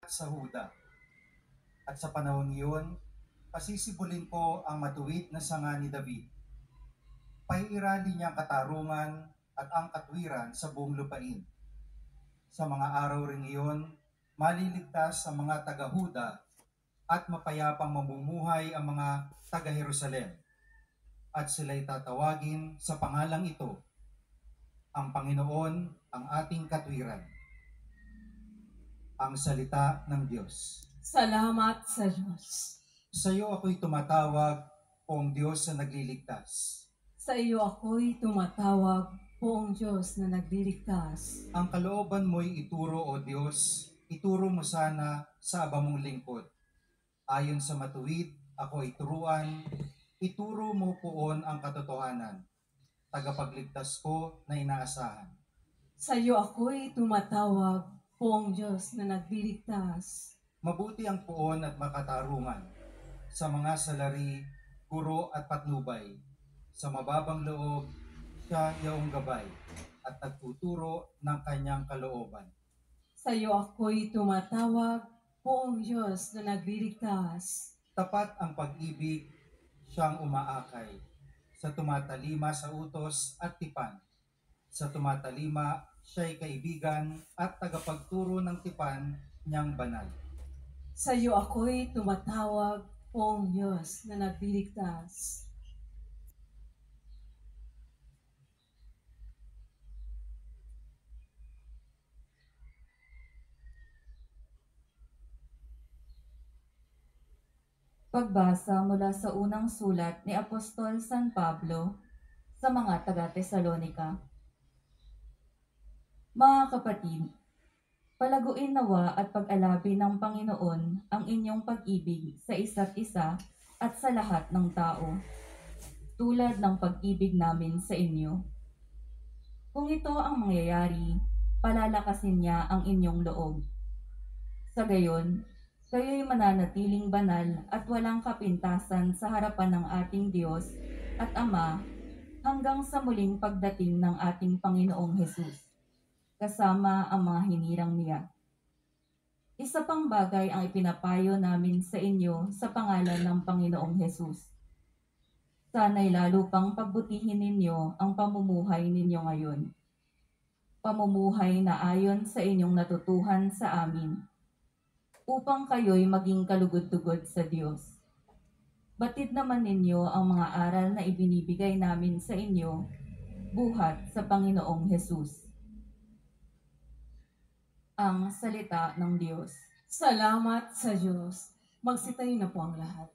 sa Huda. At sa panahon iyon, pasisibulin ko ang matuwid na sanga ni David. Paiirali niya ang katarungan at ang katwiran sa buong lupain. Sa mga araw ring iyon, maliligtas ang mga taga-Huda at mapayapang mamumuhay ang mga taga-Jerusalem. At sila'y tatawagin sa pangalang ito, ang Panginoon ang ating katwiran. Ang salita ng Diyos. Salamat sa Diyos. Sa iyo ako'y tumatawag, Poong Diyos na nagliligtas. Sa iyo ako'y tumatawag, Poong Diyos na nagliligtas. Ang kalooban mo'y ituro, O Diyos, ituro mo sana sa aba mong lingkod. Ayon sa matuwid, ako'y turuan, ituro mo poon ang katotohanan, tagapagligtas ko na inaasahan. Sa iyo ako'y tumatawag, Poong Diyos na nagliligtas. Mabuti ang poon at makatarungan sa mga salari, guro at patnubay. Sa mababang loob, siya iyong gabay at nagtuturo ng kanyang kalooban. Sa iyo ako'y tumatawag, Poong Diyos na nagliligtas. Tapat ang pag-ibig, siyang umaakay. Sa tumatalima sa utos at tipan. Sa tumatalima, siya'y kaibigan at tagapagturo ng tipan niyang banal. Sa iyo ako'y tumatawag, Poong Diyos na nagliligtas. Pagbasa mula sa unang sulat ni Apostol San Pablo sa mga taga-Tesalonika. Mga kapatid, palaguin nawa at pag-alabi ng Panginoon ang inyong pag-ibig sa isa't isa at sa lahat ng tao, tulad ng pag-ibig namin sa inyo. Kung ito ang mangyayari, palalakasin niya ang inyong loob. Sa gayon, kayo'y mananatiling banal at walang kapintasan sa harapan ng ating Diyos at Ama hanggang sa muling pagdating ng ating Panginoong Hesus, kasama ang mga hinirang niya. Isa pang bagay ang ipinapayo namin sa inyo sa pangalan ng Panginoong Hesus. Sana'y lalo pang pagbutihin ninyo ang pamumuhay ninyo ngayon. Pamumuhay na ayon sa inyong natutuhan sa amin, upang kayo'y maging kalugod-tugod sa Diyos. Batid naman ninyo ang mga aral na ibinibigay namin sa inyo, buhat sa Panginoong Hesus. Ang salita ng Diyos. Salamat sa Diyos. Magsitayo na po ang lahat.